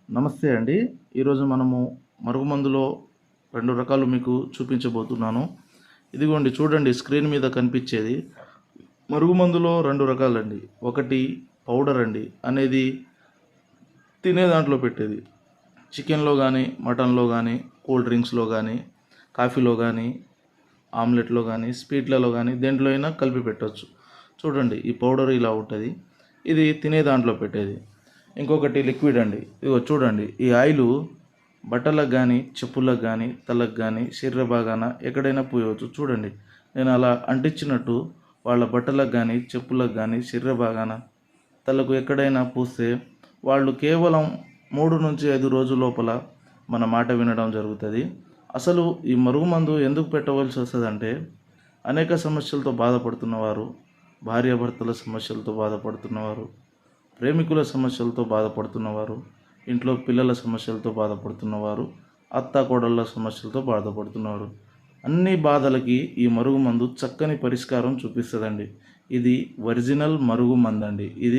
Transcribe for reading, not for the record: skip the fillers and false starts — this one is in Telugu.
నమస్తే అండి. ఈరోజు మనము మరుగుమందులో 2 రకాలు మీకు చూపించబోతున్నాను. ఇదిగోండి చూడండి స్క్రీన్ మీద కనిపించేది. మరుగుమందులో 2 రకాలండి. ఒకటి పౌడర్ అండి. అనేది తినే దాంట్లో పెట్టేది. చికెన్‌లో గానీ, మటన్‌లో గానీ, కూల్ డ్రింక్స్‌లో గానీ, కాఫీలో గానీ, ఆమ్లెట్‌లో గానీ, స్వీట్‌లలో గానీ దేంట్లో అయినా కలిపి పెట్టొచ్చు. చూడండి ఈ పౌడర్ ఇలా ఉంటది. ఇది తినే దాంట్లో పెట్టేది. ఇంకొకటి లిక్విడ్ అండి. ఇదిగో చూడండి ఈ ఆయిలు బట్టలకు కానీ, చెప్పులకు కానీ, తలకు కానీ, శరీర భాగాన ఎక్కడైనా పూయవచ్చు. చూడండి నేను అలా అంటించినట్టు వాళ్ళ బట్టలకు కానీ, చెప్పులకు కానీ, శరీర భాగాన, తలకు ఎక్కడైనా పూస్తే వాళ్ళు కేవలం 3-5 రోజుల లోపల మన మాట వినడం జరుగుతుంది. అసలు ఈ మరుగుమందు ఎందుకు పెట్టవలసి వస్తుందంటే, అనేక సమస్యలతో బాధపడుతున్నవారు, భార్యాభర్తల సమస్యలతో బాధపడుతున్నవారు, ప్రేమికుల సమస్యలతో బాధపడుతున్నవారు, ఇంట్లో పిల్లల సమస్యలతో బాధపడుతున్నవారు, అత్తాకోడళ్ళ సమస్యలతో బాధపడుతున్నవారు, అన్ని బాధలకి ఈ మరుగుమందు చక్కని పరిష్కారం చూపిస్తుందండి. ఇది ఒరిజినల్ మరుగుమందండి. ఇది